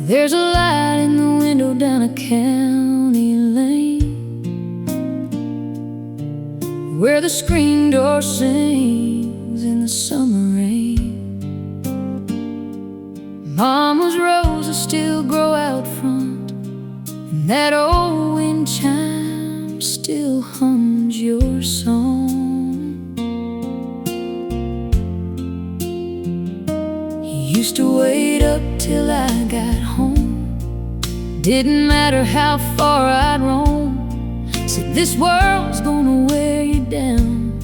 There's a light in the window down a county lane, where the screen door sings in the summer rain. Mama's roses still grow out front, and that old wind chime still hums your song. He used to wait up till I got home. Didn't matter how far I'd roam. Said this world's gonna wear you down,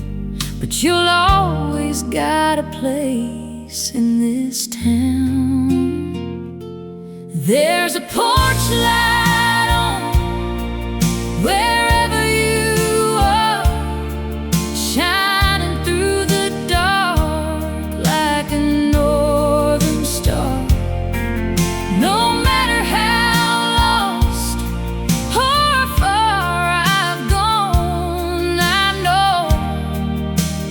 but you'll always got a place in this town. There's a porch light on wherever you are, shining through the dark like a northern star. No matter how lost or far I've gone, I know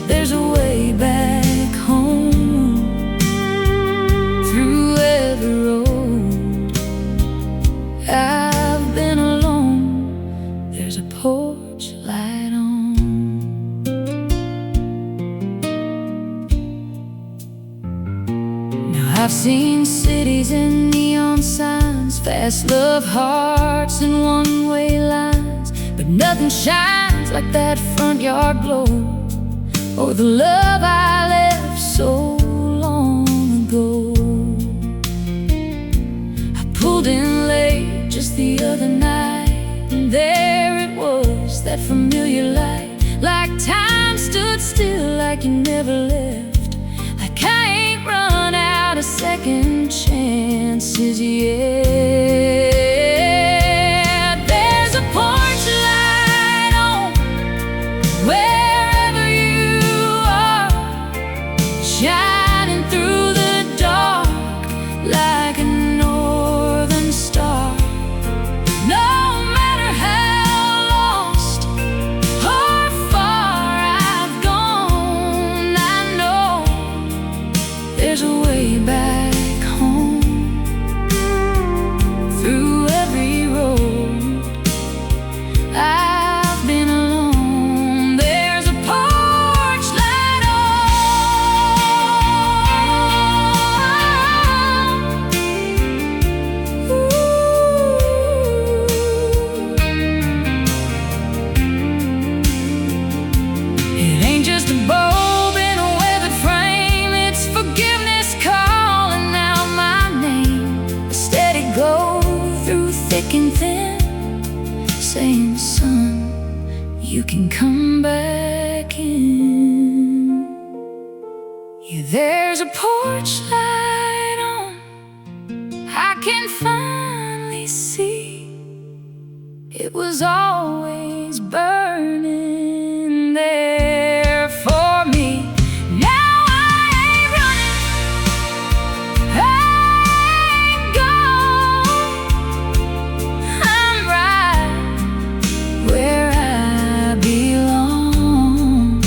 there's a way back home through every road. I've been alone, there's a porch light on. Now I've seen cities and neon signs, fast love hearts and one-way lines, but nothing shines like that front yard glow, or the love I left so long ago. I pulled in late just the other night, and there it was, that familiar light, like time stood still, like you never left, like I ain't run out of second chances yet. There's a porch light on wherever you are, shining through the dark like a northern star. No matter how lost or far I've gone, I know there's a way back home through every road. I've been alone, there's a porch light on. It ain't just a bulb in a weathered frame, it's forgiveness calling out my name. A steady glow through thick and thin, saying, son, you can come back in. Yeah, there's a porch light on, I can finally see it was always burning there for me. Now I ain't running, I ain't gone, I'm right where I belong,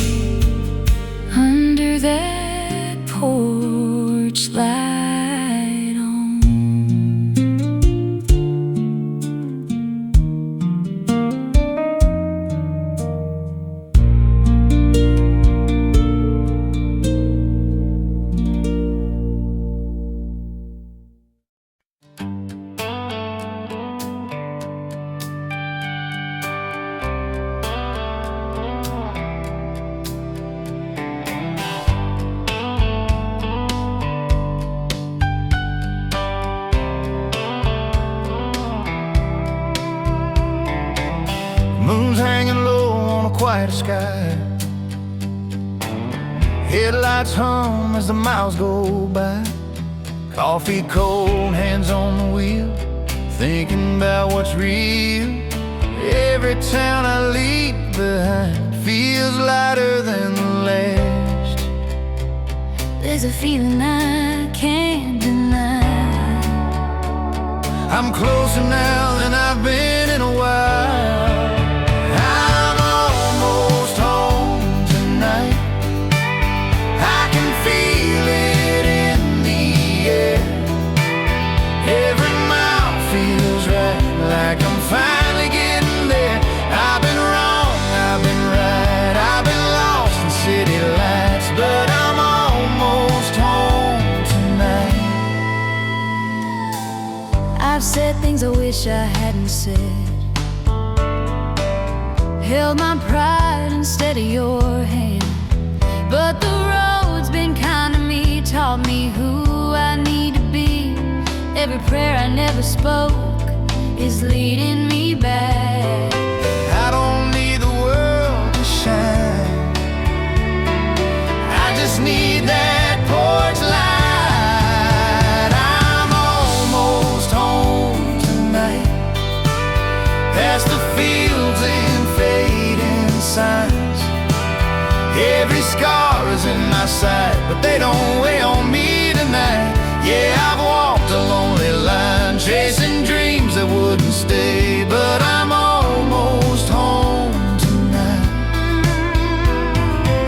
under that porch light on. Moon's hanging low on a quiet sky, headlights hum as the miles go by. Coffee cold, hands on the wheel, thinking about what's real. Every town I leave behind feels lighter than the last. There's a feeling I can't deny. I'm closer now than I've been in a while. I'm almost home tonight, I can feel it in the air. Every I've said things I wish I hadn't said, held my pride instead of your hand. But the road's been kind to me, taught me who I need to be. Every prayer I never spoke is leading me back. I don't need the world to shine, I just need that porch light. I'm almost home tonight, past the fields and fading signs. Every scar is in my sight, but they don't weigh on me tonight. Yeah, I've walked a lonely line, chasing dreams that wouldn't stay, but I'm almost home tonight.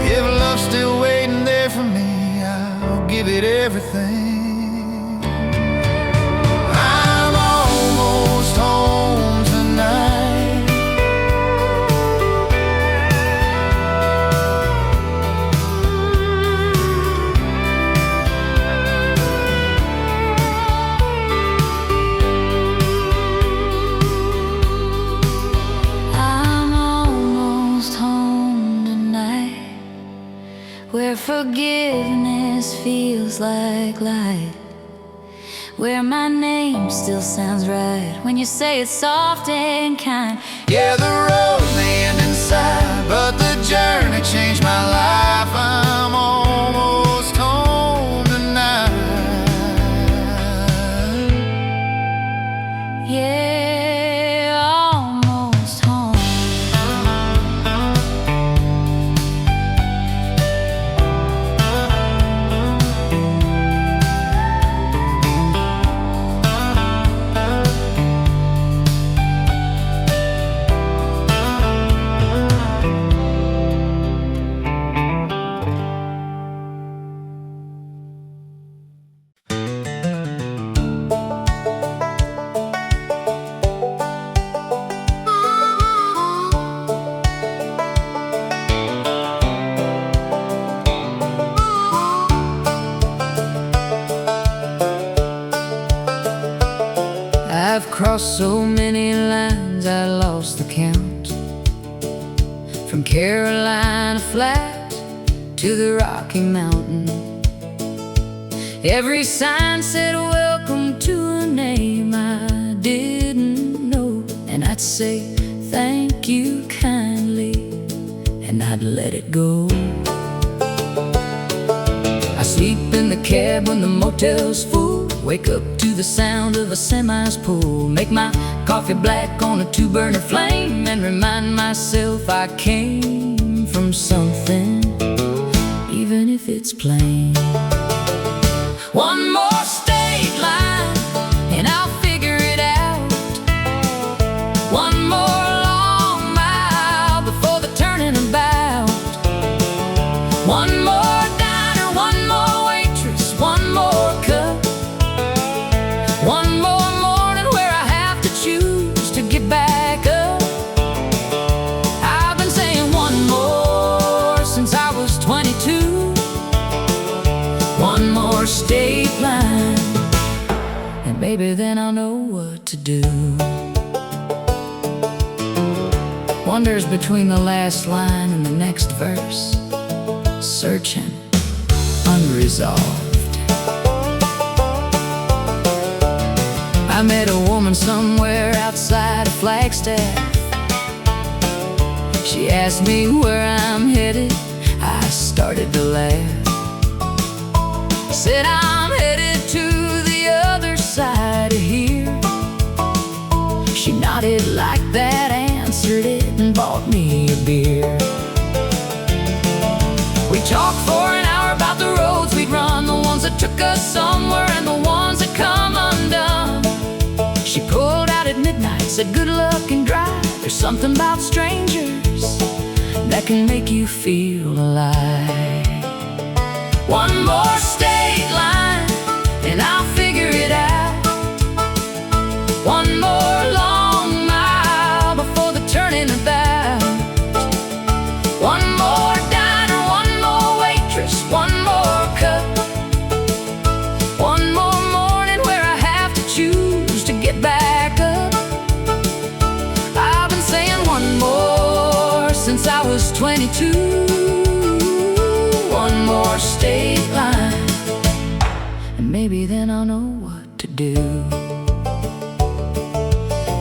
If love's still waiting there for me, I'll give it everything. I'm almost home tonight. Where forgiveness feels like light, where my name still sounds right when you say it's soft and kind. Yeah, the road may end inside, but the journey changed my life. I'm almost home tonight. Yeah, almost home. I've crossed so many lines I lost the count, from Carolina Flat to the Rocky Mountain. Every sign said welcome to a name I didn't know, and I'd say thank you kindly, and I'd let it go. I sleep in the cab when the motel's full, wake up to the sound of a semi's pull, make my coffee black on a 2-burner flame, and remind myself I came from something, even if it's plain. One more state line and I'll figure it out. One more long mile before the turning about. One more diner, one more waitress, one more cup. One more morning where I have to choose to get back up. I've been saying one more since I was 22. One more state line, and baby, then I'll know what to do. Wanders between the last line and the next verse, searching, unresolved. I met a woman somewhere outside of Flagstaff. She asked me where I'm headed. I started to laugh. Said I'm headed to the other side of here. She nodded like that, answered it, and bought me a beer. We talked for an hour about the roads we'd run, the ones that took us somewhere and the ones that come undone. She pulled out at midnight, said good luck and drive. There's something about strangers that can make you feel alive. One more state line and I'll figure it out. One more long mile before the turning about. One more diner, one more waitress, one more cup. One more morning where I have to choose to get back was 22. One more state line, and maybe then I'll know what to do.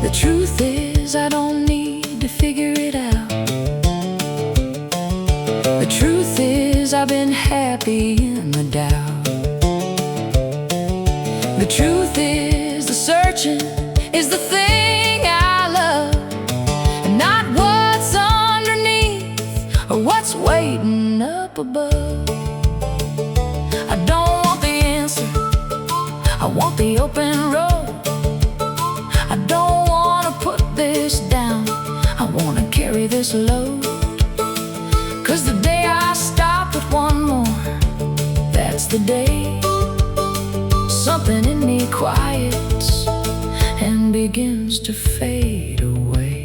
The truth is, I don't need to figure it out. The truth is, I've been happy in the doubt. The truth is, the searching is the thing I love, and not what's underneath or what's waiting up above. I don't want the answer, I want the open road. I don't wanna put this down, I wanna carry this load. 'Cause the day I stop at one more, that's the day something in me quiets and begins to fade away.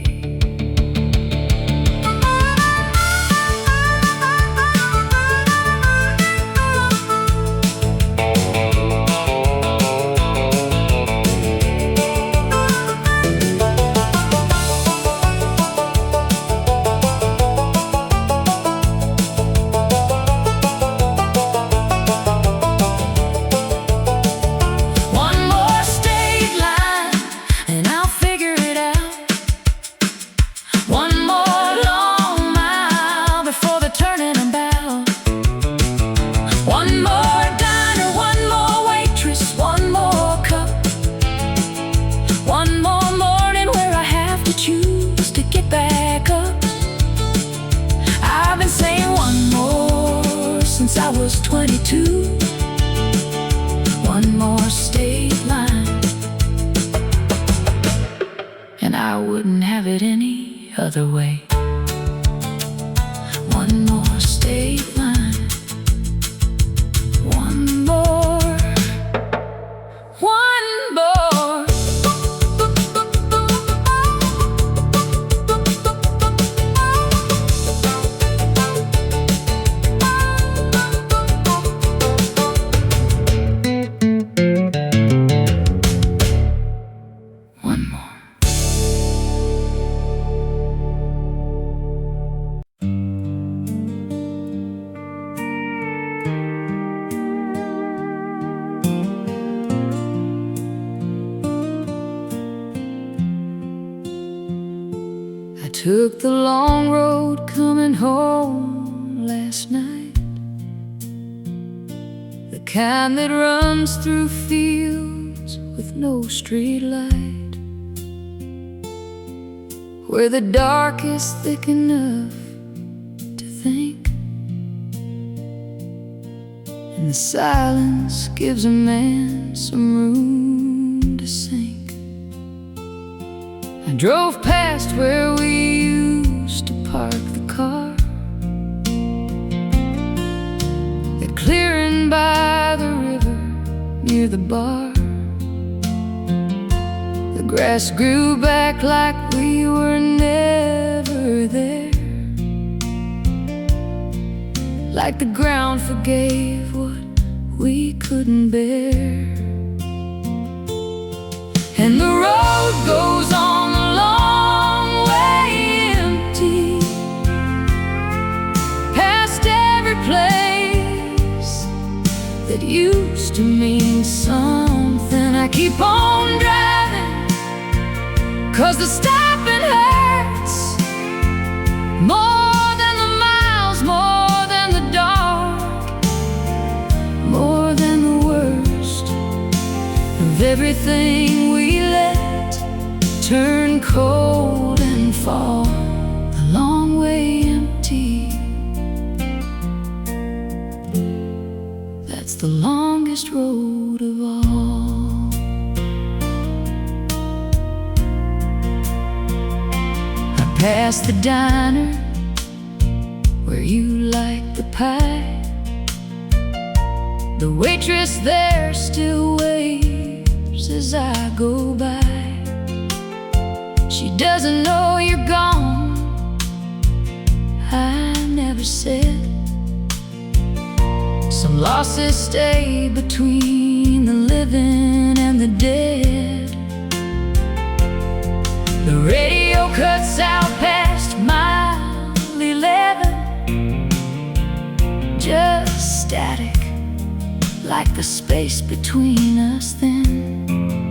Since I was 22. One more state line, and I wouldn't have it any other way. One more state line, one more, one more. Took the long road coming home last night, the kind that runs through fields with no street light, where the dark is thick enough to think, and the silence gives a man some room to sink. I drove past where we used to park the car, the clearing by the river near the bar. The grass grew back like we were never there, like the ground forgave what we couldn't bear. And the road goes on a long way empty, past every place that used to mean something. I keep on driving, 'cause the stopping hurts more than the miles, more than the dark, more than the worst of everything we let turn cold and fall a long way empty. That's the longest road of all. I passed the diner where you like the pie. The waitress there still waves as I go by. She doesn't know you're gone, I never said. Some losses stay between the living and the dead. The radio cuts out past Miley like the space between us then.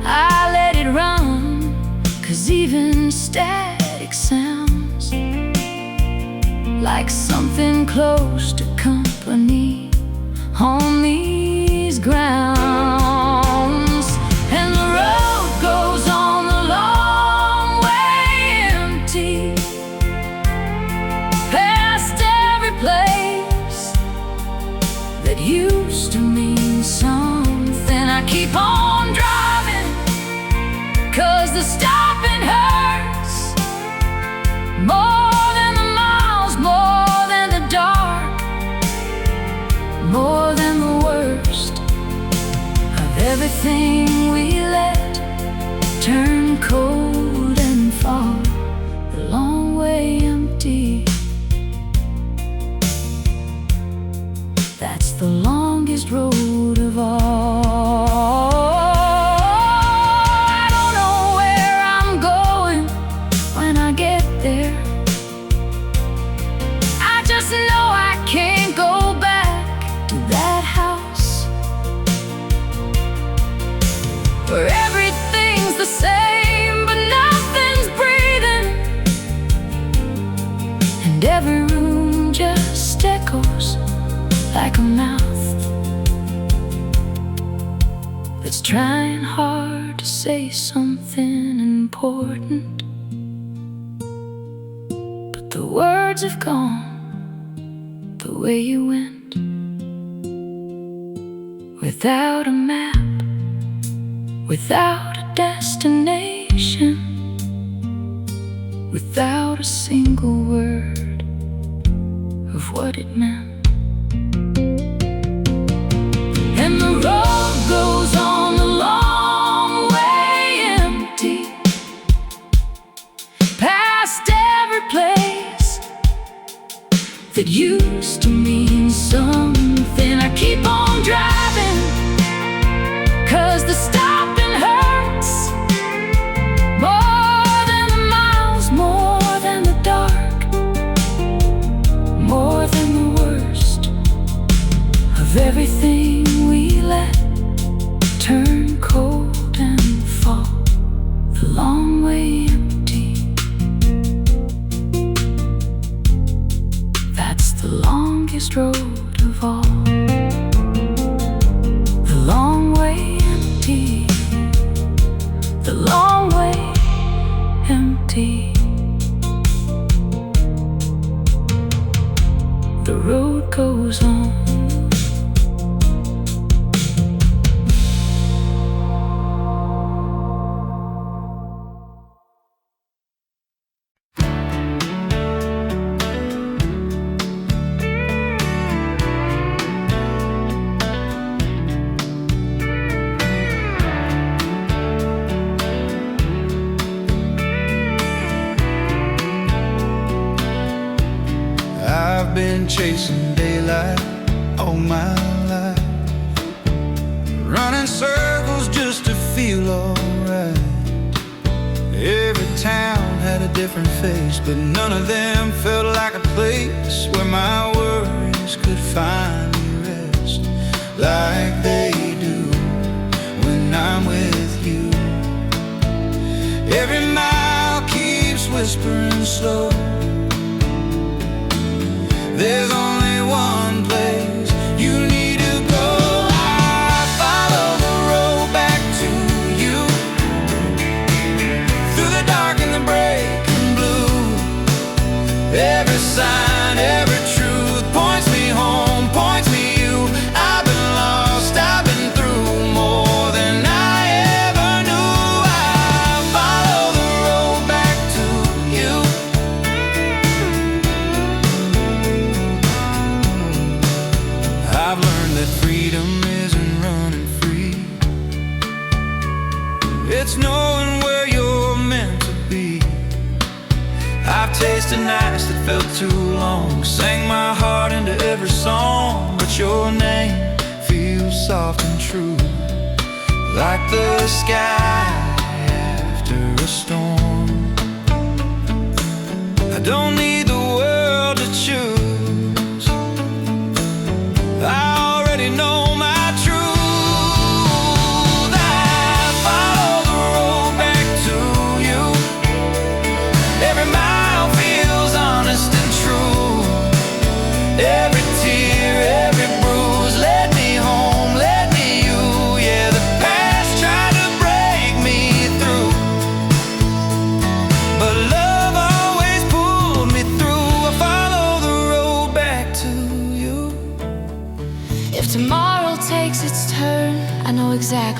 I let it run, 'cause even static sounds like something close to company on these grounds. And the road goes on the long way empty, past every place that used to mean something. I keep on driving, 'cause the stopping hurts more than the miles, more than the dark, more than the worst of everything we let turn cold and fall the long way empty. That's the longest road of all. I don't know where I'm going when I get there. I just know I can't go back to that house where everything's the same but nothing's breathing, and every room just echoes like a mouth that's trying hard to say something important, but the words have gone the way you went, without a map, without a destination, without a single word of what it meant. And the road goes on the long way empty, past every place that used to mean something. I keep on driving, 'cause the stopping hurts more than the miles, more than the dark, more than the worst of everything we let turn cold and fall the long way empty. That's the longest road of all. The long way empty, the long way empty. The road goes on. I've been chasing daylight all my life, running circles just to feel alright. Every town had a different face, but none of them felt like a place where my worries could finally rest like they do when I'm with you. Every mile keeps whispering slow, there's only one place you need to go. I follow the road back to you, through the dark and the breaking blue. Every sign, every truth points me home, points me you. I've been lost, I've been through more than I ever knew. I follow the road back to you. I've learned that freedom isn't running free, it's knowing where you're meant to be. I've tasted nights that felt too long, sang my heart into every song, but your name feels soft and true, like the sky after a storm. I don't need the world to choose, I already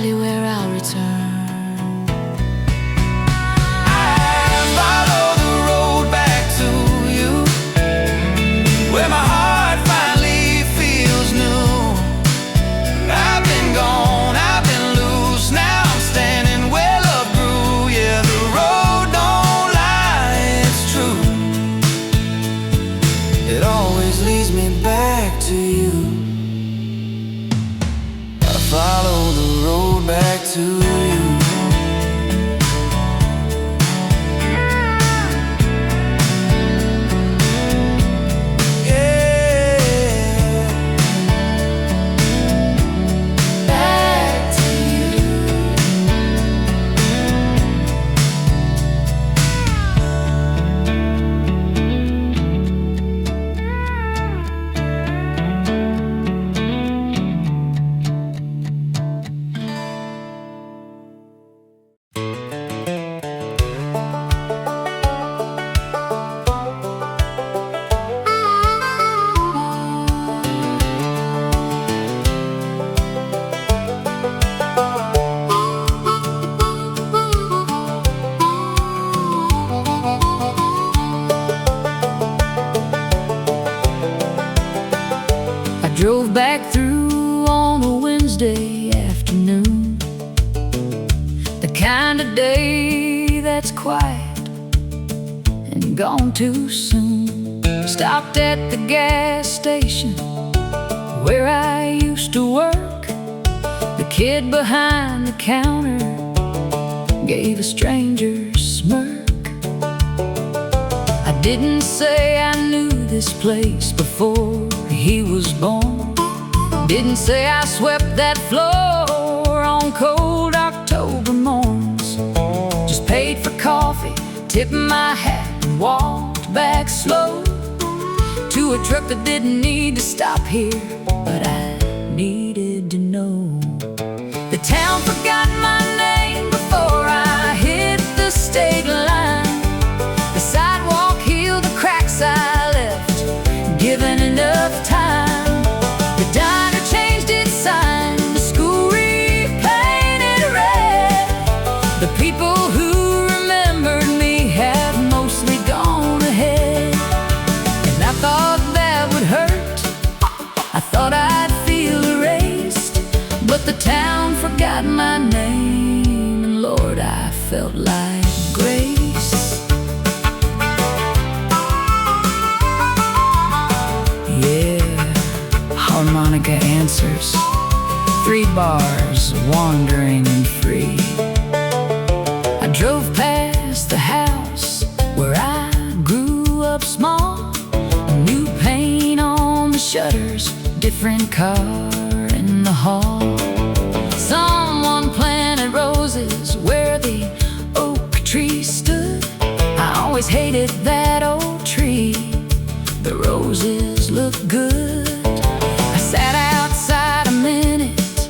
exactly where I'll return. I follow the road back to you, where my heart finally feels new. I've been gone, I've been loose, now I'm standing where love grew. Yeah, the road don't lie, it's true. It always leads me back to you. I follow the road back to you. Drove back through on a Wednesday afternoon, the kind of day that's quiet and gone too soon. Stopped at the gas station where I used to work. The kid behind the counter gave a stranger smirk. I didn't say I knew this place before he was born. Didn't say I swept that floor on cold October morns. Just paid for coffee, tipped my hat, and walked back slow to a truck that didn't need to stop here, but I needed to know. The town forgot my name before I hit the state line. The sidewalk healed the cracks I left, given enough time. The diner changed its sign, the school repainted red. The people who remembered me have mostly gone ahead. And I thought that would hurt, I thought I'd feel erased. But the town forgot my name, and Lord, I felt like grace. Harmonica answers, 3 bars, wandering and free. I drove past the house where I grew up small. New paint on the shutters, different car in the hall. Someone planted roses where the oak tree stood. I always hated that old tree, the roses look good. Sat outside a minute,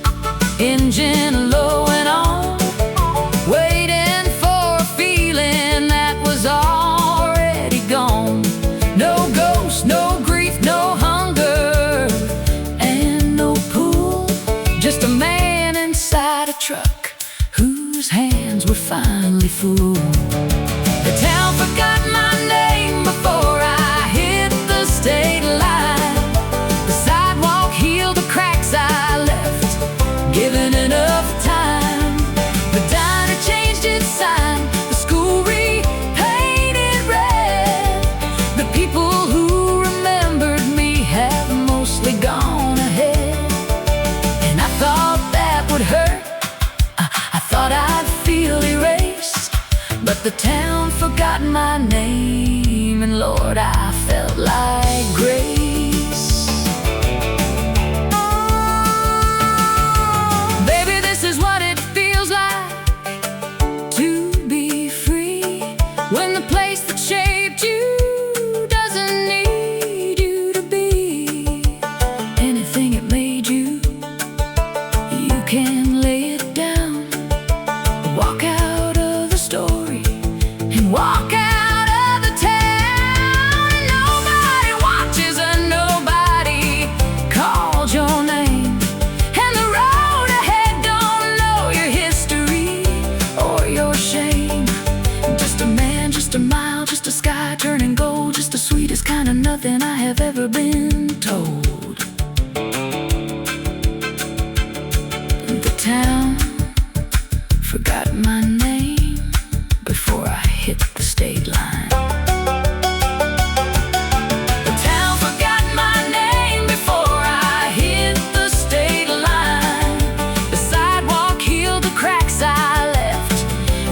engine low and on, waiting for a feeling that was already gone. No ghost, no grief, no hunger, and no pool. Just a man inside a truck whose hands were finally full. The town forgot my name before I hit the state line. Heal the cracks I left, given enough time. The diner changed its sign, the school repainted red. The people who remembered me have mostly gone ahead. And I thought that would hurt, I thought I'd feel erased. But the town forgot my name, and Lord, I felt like grace. When the place that shaped you doesn't need you to be anything it made you, you can lay it down, walk out of the story, and walk out of the town. And nobody watches and nobody calls your name, and the road ahead don't know than I have ever been told. The town forgot my name before I hit the state line. The town forgot my name before I hit the state line. The sidewalk healed the cracks I left,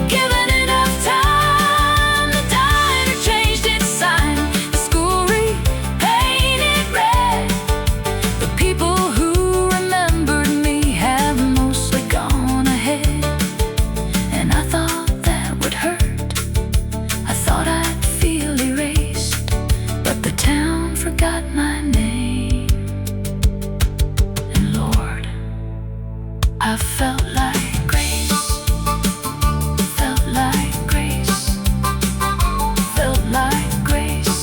given enough time. The diner changed its sign, the school repainted red. The people who remembered me have mostly gone ahead, and I thought that would hurt. I thought I'd feel erased, but the town forgot my name. And Lord, I felt like grace, felt like grace, felt like grace.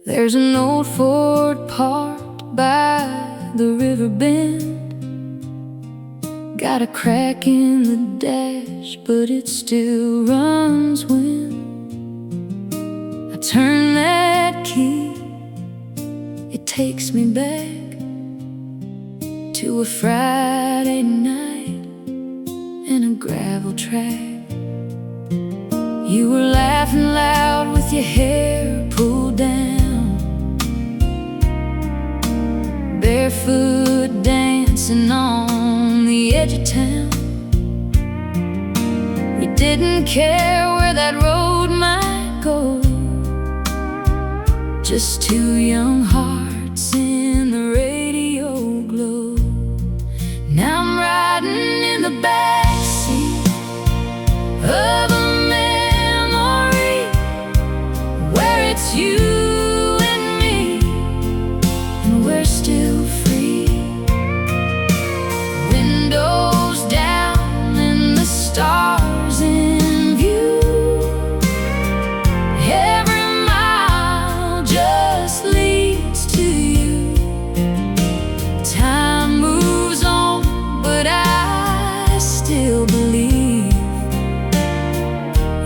There's an old Ford parked by the river bend. Got a crack in the dash, but it still runs when I turn that key. It takes me back to a Friday night in a gravel track. You were laughing loud with your hair pulled down, barefoot dancing on the edge of town. You didn't care where that road might go, just two young hearts in the radio glow. Now I'm riding in the backseat of a memory where it's you and me, and we're still free. Windows down and the stars in view. Every mile just leads to you. Time moves on, but I still believe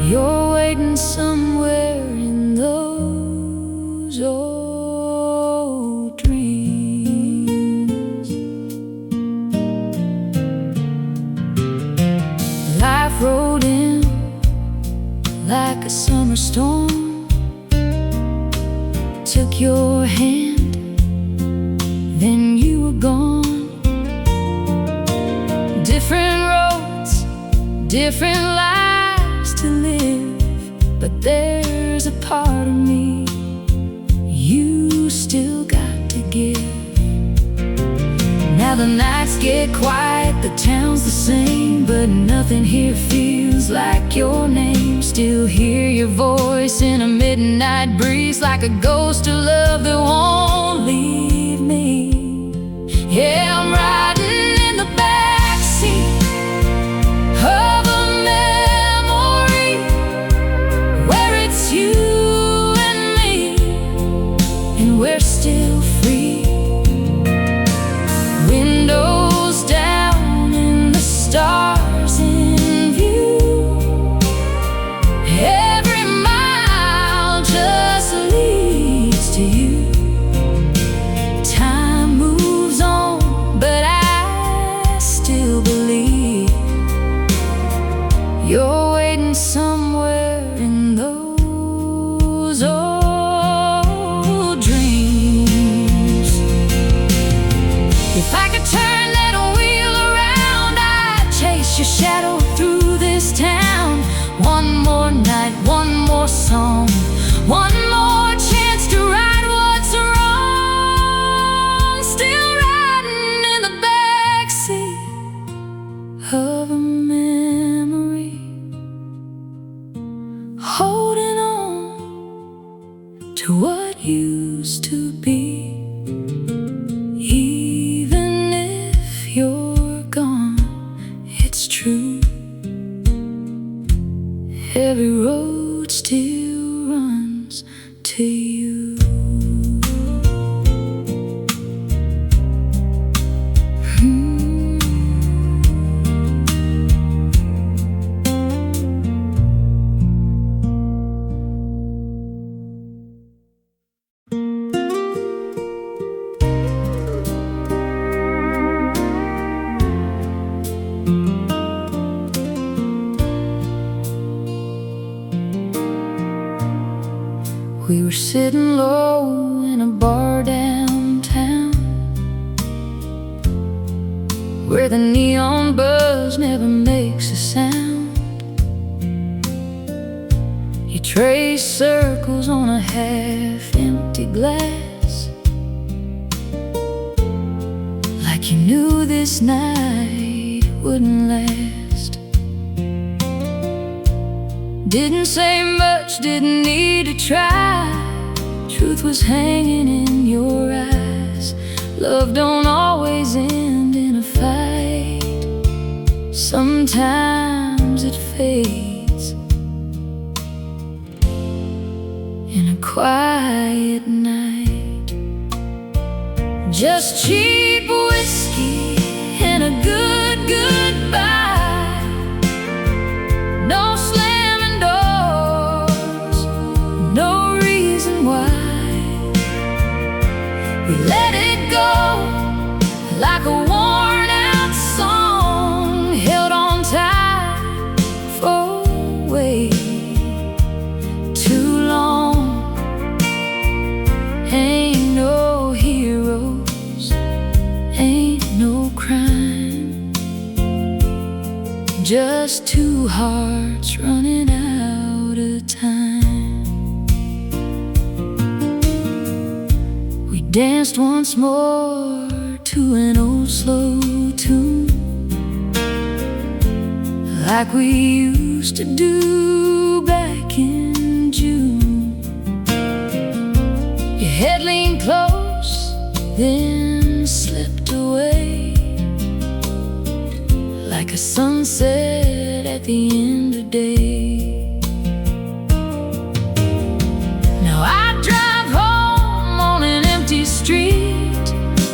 you're waiting somewhere in those old dreams. Life rolled in like a summer storm, took your hand, then you were gone. Different roads, different lives to live, but there's a part of me you still got to give. Now the nights get quiet, the town's the same, but nothing here feels like your name. Still hear your voice in a midnight breeze, like a ghost of love that won't leave me. Yeah, I'm riding in the backseat of a memory where it's you and me, and we're still free. Windows down and the stars in view. Every mile just leads to you. Time moves on, but I still believe you're waiting somewhere in those old dreams. If I could turn that wheel around, I'd chase your shadow through this town. One more night, one more song, one more chance to right what's wrong. Still riding in the backseat of a memory sitting low in a bar downtown, where the neon buzz never makes a sound. You trace circles on a half-empty glass, like you knew this night wouldn't last. Didn't say much, didn't need to try. Truth was hanging in your eyes. Love don't always end in a fight. Sometimes it fades in a quiet night. Just cheap whiskey and a good goodbye. No slamming doors, no reason why. We let it go like a worn out song, held on tight for way too long. Ain't no heroes, ain't no crime, just two hearts running out of time. We danced once more to an old slow tune, like we used to do back in June. Your head leaned close, then slipped away, like a sunset at the end of day. Now I drive home on an empty street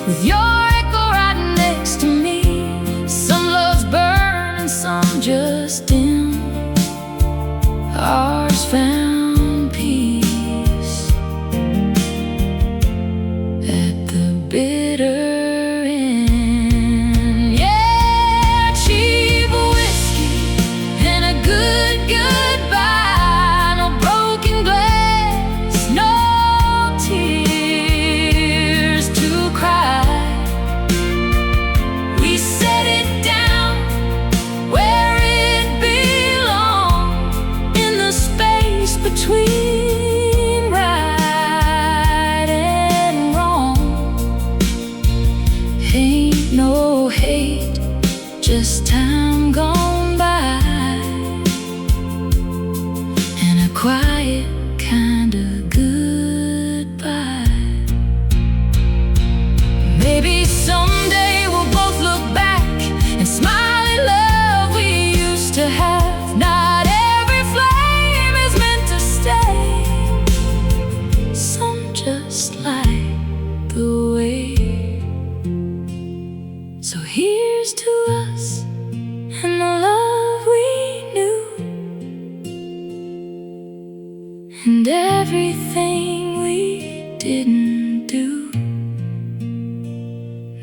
with your echo right next to me. Some loves burn and some just dim. Ours found peace at the bitter end. Yeah, cheap whiskey and a good goodbye. No broken glass, no tears to cry. We set it down where it belonged, in the space between right and wrong. Ain't no hate, just time gone by, and a quiet kind of goodbye. Maybe someday we'll both look back and smile at love we used to have. Not every flame is meant to stay, some just light the way. So here's to us and the love we knew, and everything we didn't do.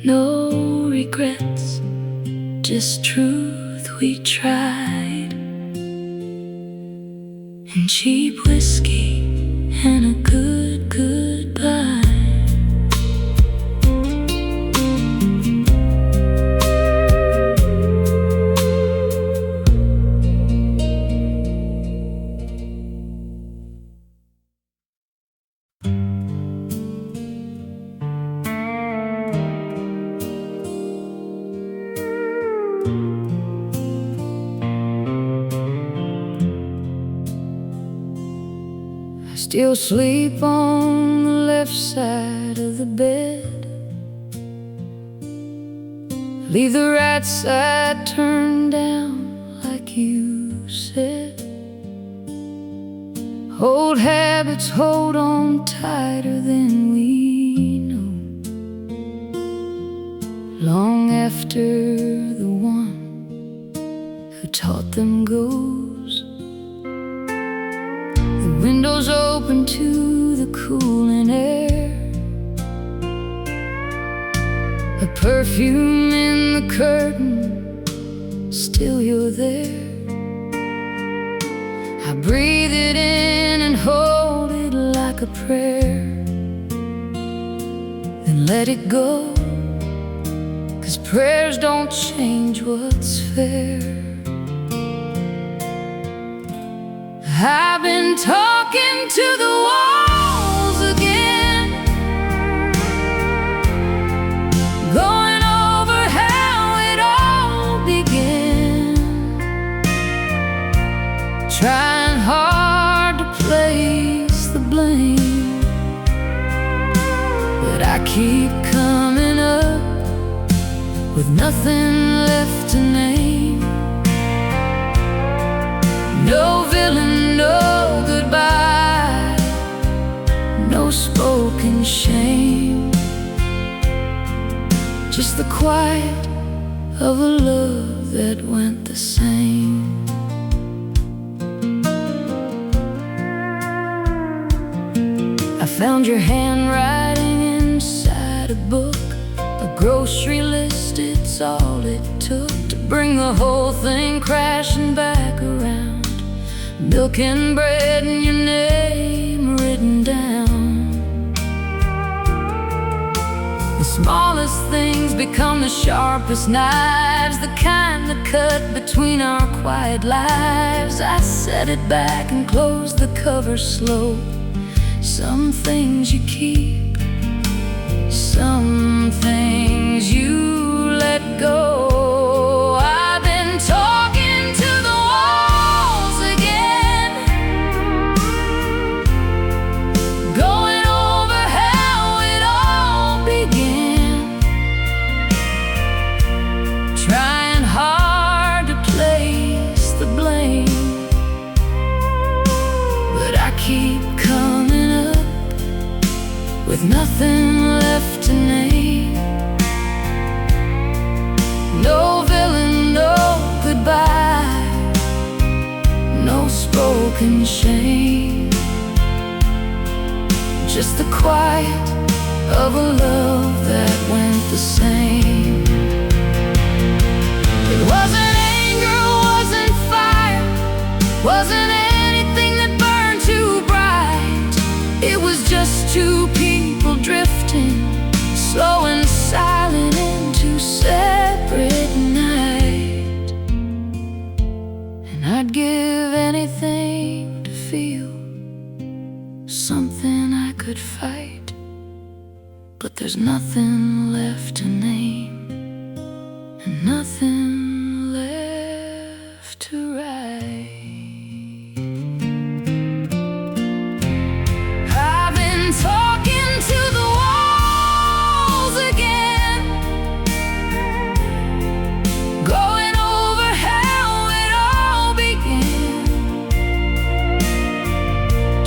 No regrets, just truth we tried, and cheap whiskey and a good goodbye. Still sleep on the left side of the bed, leave the right side turned down like you said. Old habits hold on tighter than we know, long after the one who taught them goes. Windows open to the cooling air, a perfume in the curtain, still you're there. I breathe it in and hold it like like a prayer, then let it go, 'cause prayers don't change what's fair. I've been talking to the walls again, going over how it all began, trying hard to place the blame, but I keep coming up with nothing left to name. No villain, no goodbye, no spoken shame, just the quiet of a love that went the same. I found your handwriting inside a book, a grocery list, it's all it took to bring the whole thing crashing back around. Milk and bread and your name written down. The smallest things become the sharpest knives, the kind that cut between our quiet lives. I set it back and closed the cover slow. Some things you keep, some things you let go. I've been talking to the walls again, going over how it all began, trying hard to place the blame, but I keep coming up with nothing left to name. No villain, no goodbye, no spoken shame, just the quiet of a love that went the same. It wasn't anger, wasn't fire, wasn't anything that burned too bright. It was just two people drifting, slow and silent into separate night. And I'd give anything to feel something I could fight, but there's nothing left to name and nothing left to write. Talking to the walls again, going over how it all began,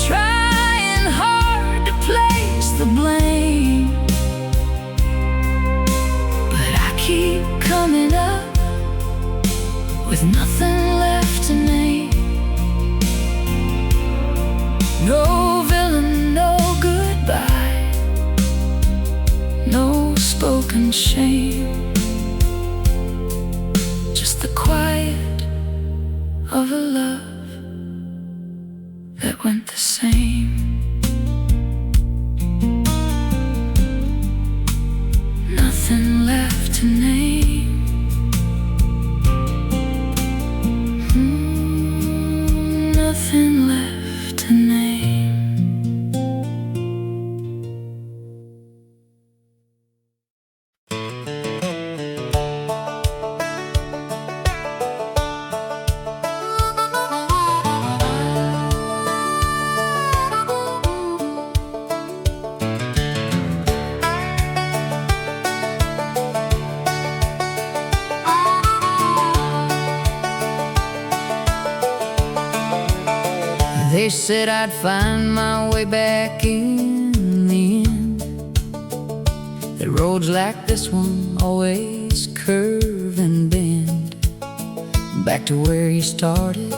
trying hard to place the blame, but I keep coming up with nothing left to name. No villain, no goodbye, no spoken shame, just the quiet of a love that went the same. Nothing left to name. Nothing left to name. They said I'd find my way back in the end, that roads like this one always curve and bend. Back to where you started,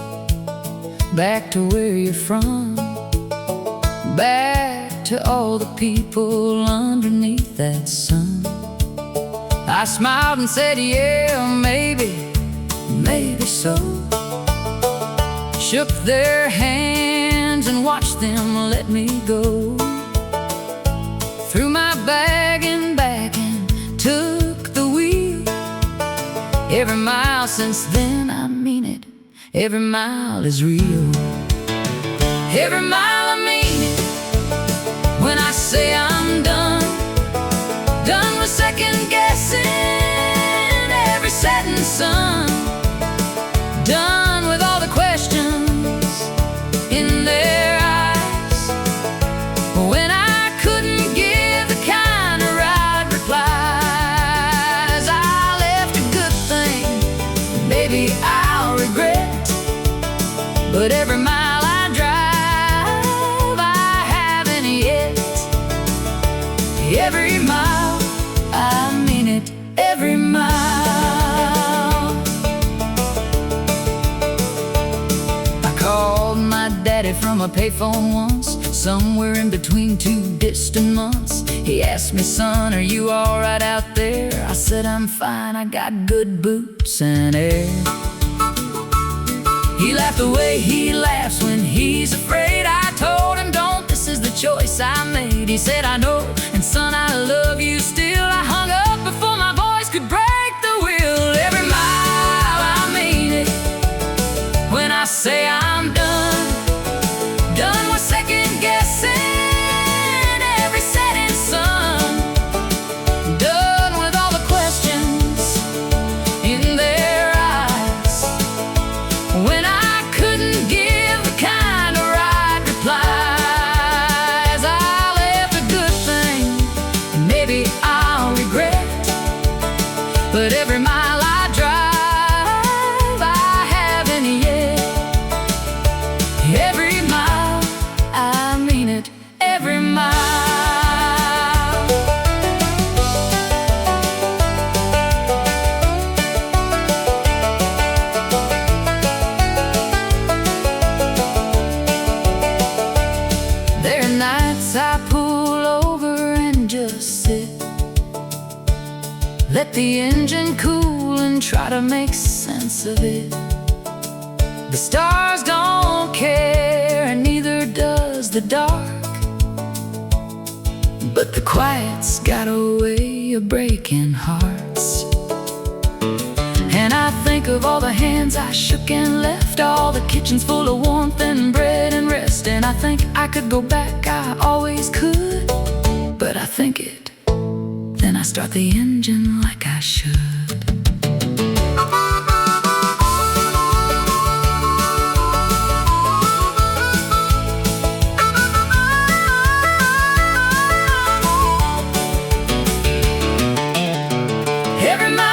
back to where you're from, back to all the people underneath that sun. I smiled and said, yeah, maybe so. Shook their hands and and watched them let me go. Threw my bag and back and took the wheel. Every mile since then, I mean it, every mile is real. Every mile I mean it, when I say I'm done. Done with second guessing every setting sun. Done with all the questions in their eyes, when I couldn't give the kind of right replies. I left a good thing, maybe I'll regret, but every mile I drive, I haven't yet. Every mile, I mean it, every mile. I called my daddy from a payphone once, somewhere in between two distant months. He asked me, son, are you all right out there? I said, I'm fine, I got good boots and air. He laughed the way he laughs when he's afraid. I told him, don't, this is the choice I made. He said, I know, and son, I love you still. I hung up before my voice could break the wheel. Every mile, I mean it, when I say I'm done. Done with second guessing every setting sun. Done with all the questions in their eyes, when I couldn't give the kind of right replies. I left a good thing, maybe I'll regret, but every mile I drive, I haven't yet. Every mile, I mean it, every mile. There are nights I pull over and just sit, let the engine cool and try to make sense of it. The stars don't care, and neither does the dark, but the quiet's got a way of breaking hearts. And I think of all the hands I shook and left, all the kitchens full of warmth and bread and rest. And I think I could go back, I always could, but I think it, then I start the engine like I should. Every mile